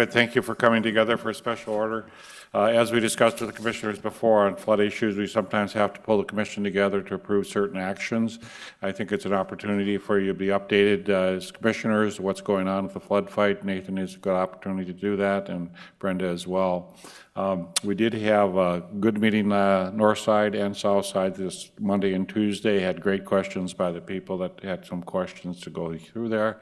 Thank you for coming together for a special order. As we discussed with the commissioners before on flood issues, we sometimes have to pull the commission together to approve certain actions. I think it's an opportunity for you to be updated as commissioners, what's going on with the flood fight. Nathan is a good opportunity to do that, and Brenda as well. We did have a good meeting north side and south side this Monday and Tuesday. Had great questions by the people that had some questions to go through there.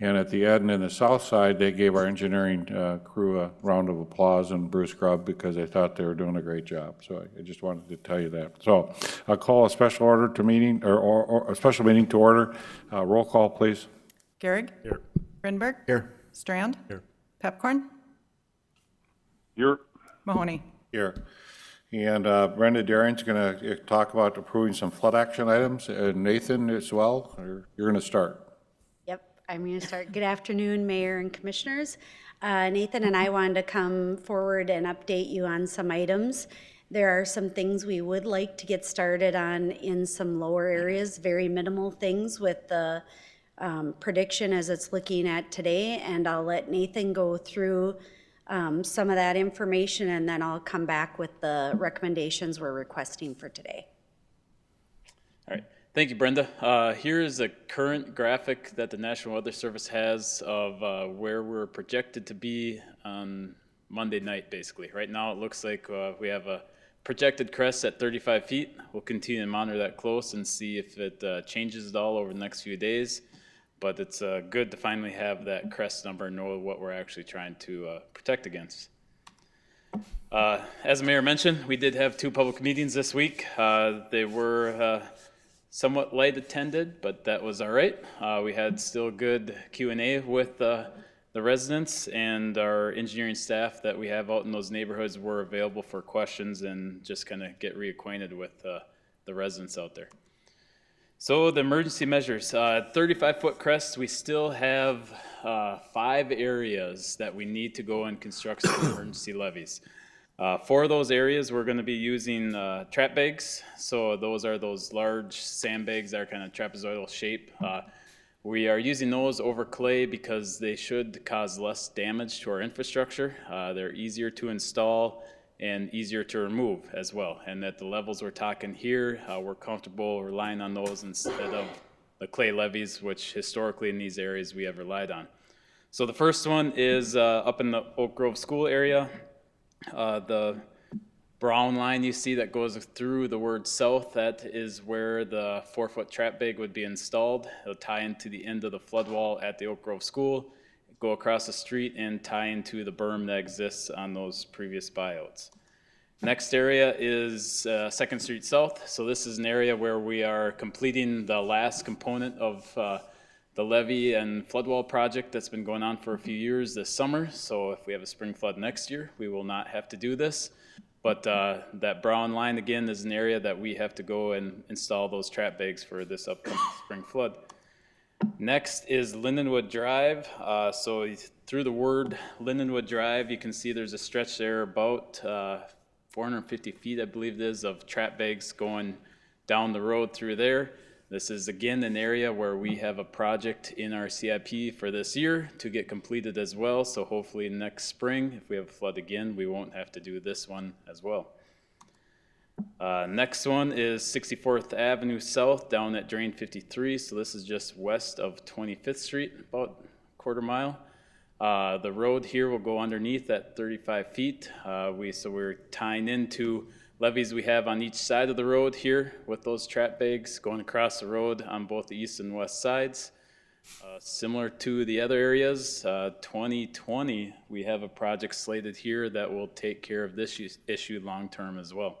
And at the end, in the south side, they gave our engineering crew a round of applause and Bruce Grubb because they thought they were doing a great job. So I just wanted to tell you that. So I'll call a special order to meeting, or a special meeting to order. Roll call, please. Gehrig? Here. Rindberg? Here. Strand? Here. Pepcorn? Here. Mahoney? Here. And Brenda Darian's going to talk about approving some flood action items. Nathan as well. You're going to start. I'm going to start. Good afternoon, Mayor and Commissioners. Nathan and I wanted to come forward and update you on some items. There are some things we would like to get started on in some lower areas, very minimal things with the prediction as it's looking at today, and I'll let Nathan go through some of that information, and then I'll come back with the recommendations we're requesting for today. All right. Thank you, Brenda. Here is a current graphic that the National Weather Service has of where we're projected to be on Monday night, basically. Right now it looks like we have a projected crest at 35 feet. We'll continue to monitor that close and see if it changes at all over the next few days. But it's good to finally have that crest number and know what we're actually trying to protect against. As the mayor mentioned, we did have 2 public meetings this week. They were somewhat light attended, but that was all right. We had still good Q&A with the residents, and our engineering staff that we have out in those neighborhoods were available for questions and just kind of get reacquainted with the residents out there. So the emergency measures, 35-foot crests, we still have 5 areas that we need to go and construct some emergency levees. For those areas, we're going to be using trap bags. So those are those large sandbags that are kind of trapezoidal shape. We are using those over clay because they should cause less damage to our infrastructure. They're easier to install and easier to remove as well. And at the levels we're talking here, we're comfortable relying on those instead of the clay levees, which historically in these areas we have relied on. So the first one is up in the Oak Grove School area. The brown line you see that goes through the word south, that is where the 4-foot trap bag would be installed. It'll tie into the end of the flood wall at the Oak Grove School, go across the street and tie into the berm that exists on those previous buyouts. Next area is 2nd Street South. So this is an area where we are completing the last component of the levee and flood wall project that's been going on for a few years this summer. So if we have a spring flood next year, we will not have to do this. But that brown line again is an area that we have to go and install those trap bags for this upcoming spring flood. Next is Lindenwood Drive. So through the word Lindenwood Drive, you can see there's a stretch there about 450 feet, I believe it is, of trap bags going down the road through there. This is again an area where we have a project in our CIP for this year to get completed as well. So hopefully next spring, if we have a flood again, we won't have to do this one as well. Next one is 64th Avenue South down at Drain 53. So this is just west of 25th Street, about a quarter mile. The road here will go underneath at 35 feet. So we're tying into levees we have on each side of the road here with those trap bags going across the road on both the east and west sides. Similar to the other areas, 2020, we have a project slated here that will take care of this issue long term as well.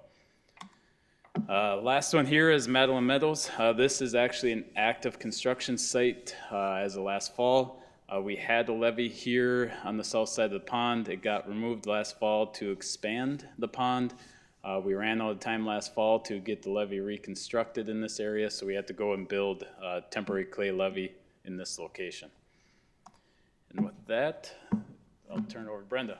Last one here is Madeline Meadows. This is actually an active construction site as of last fall. We had a levee here on the south side of the pond. It got removed last fall to expand the pond. We ran out of time last fall to get the levee reconstructed in this area, so we had to go and build a temporary clay levee in this location. And with that, I'll turn it over to Brenda.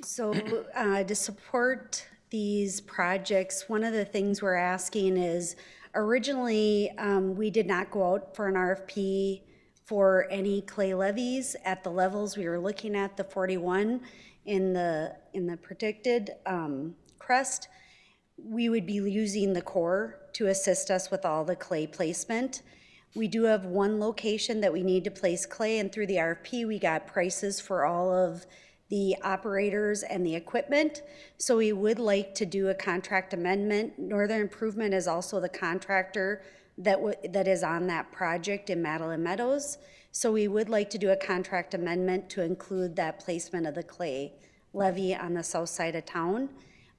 So to support these projects, one of the things we're asking is originally we did not go out for an RFP for any clay levees at the levels we were looking at, the 41 in the predicted crest. We would be using the Corps to assist us with all the clay placement. We do have one location that we need to place clay, and through the RFP, we got prices for all of the operators and the equipment. So we would like to do a contract amendment. Northern Improvement is also the contractor that is on that project in Madeline Meadows. So we would like to do a contract amendment to include that placement of the clay levee on the south side of town.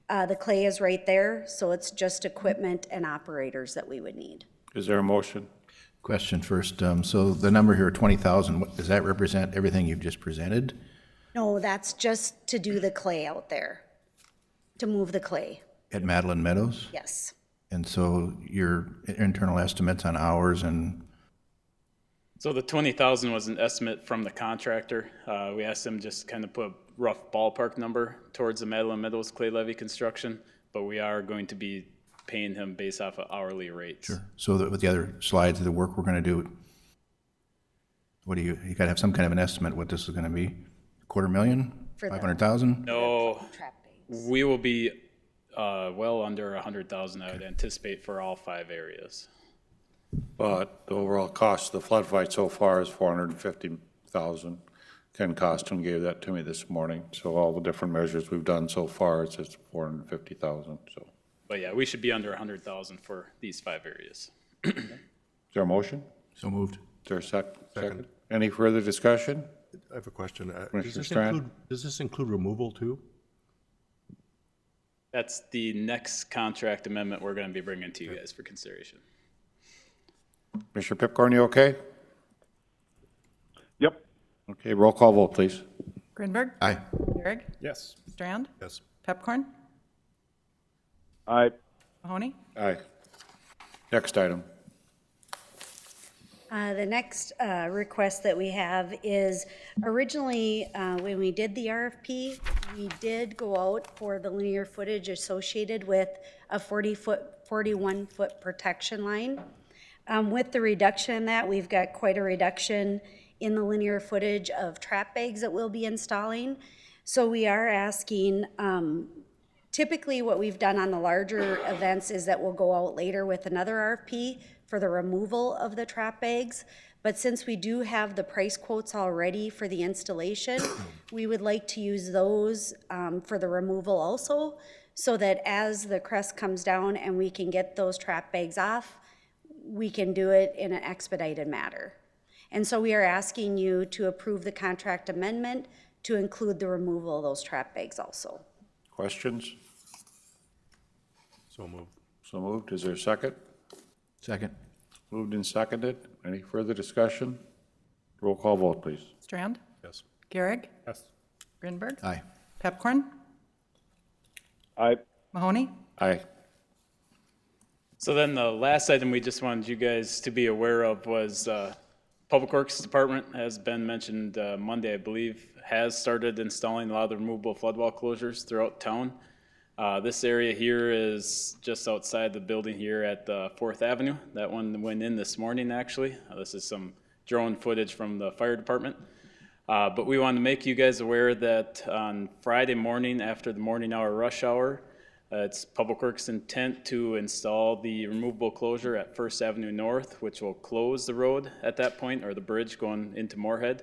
The clay is right there, so it's just equipment and operators that we would need. Is there a motion? Question first. So the number here, 20,000, does that represent everything you've just presented? No, that's just to do the clay out there, to move the clay, At Madeline Meadows? yes. And so your internal estimates on hours and, So the 20,000 was an estimate from the contractor. We asked them just kind of put a rough ballpark number towards the Madeline Meadows clay levee construction, but we are going to be paying him based off of hourly rates. so that with the other slides of the work we're going to do, what do you got to have some kind of an estimate what this is going to be? $250,000? For the- 500,000? No, Trap bags. we will be well under 100,000, I would anticipate, for all 5 areas. But the overall cost of the flood fight so far is $450,000. Ken Costin gave that to me this morning. So all the different measures we've done so far, it's just $450,000. So, But yeah, we should be under 100,000 for these 5 areas. is there a motion? So moved. Is there a second? Any further discussion? I have a question. Commissioner Strand? Does this include removal too? That's the next contract amendment we're going to be bringing to you guys for consideration. Commissioner Pipcorn, you okay? Yep. Okay, roll call vote, please. Grinberg, Aye. Gehrig, Yes. Strand, Yes. Pepcorn, Aye. Mahoney, Aye. Next item. The next request that we have is originally, when we did the RFP, we did go out for the linear footage associated with a 41-foot protection line. With the reduction in that, we've got quite a reduction in the linear footage of trap bags that we'll be installing. So we are asking, typically what we've done on the larger events is that we'll go out later with another RFP for the removal of the trap bags. But since we do have the price quotes already for the installation, we would like to use those for the removal also, so that as the crest comes down and we can get those trap bags off, we can do it in an expedited manner. And so we are asking you to approve the contract amendment to include the removal of those trap bags also. Questions? So moved. So moved. Is there a second? Second. Moved and seconded. Any further discussion? Roll call vote, please. Strand, Yes. Gehrig, Yes. Grinberg, Aye. Pepcorn, Aye. Mahoney, Aye. So then the last item we just wanted you guys to be aware of was Public Works Department, has been mentioned Monday, I believe, has started installing a lot of the removable flood wall closures throughout town. This area here is just outside the building here at 4th Avenue. That one went in this morning, actually. This is some drone footage from the fire department. But we wanted to make you guys aware that on Friday morning after the morning hour rush hour, it's Public Works' intent to install the removable closure at 1st Avenue North, which will close the road at that point, or the bridge going into Moorhead.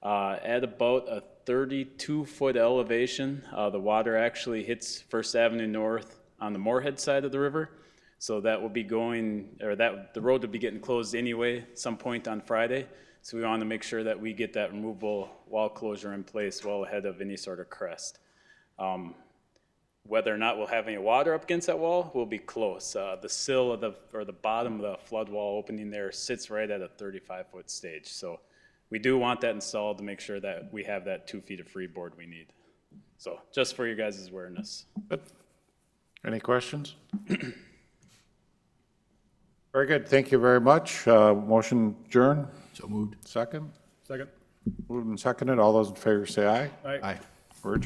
At about a 32-foot elevation, the water actually hits 1st Avenue North on the Moorhead side of the river. So that will be going, or that the road will be getting closed anyway at some point on Friday. So we want to make sure that we get that removable wall closure in place well ahead of any sort of crest. Whether or not we'll have any water up against that wall will be close. The sill of the bottom of the flood wall opening there sits right at a 35-foot stage. So we do want that installed to make sure that we have that 2 feet of freeboard we need. So just for your guys' awareness. Good. Any questions? Very good. Thank you very much. Motion adjourn. So moved. Second. Second. Moved and seconded. All those in favor say aye. Aye. We're adjourned.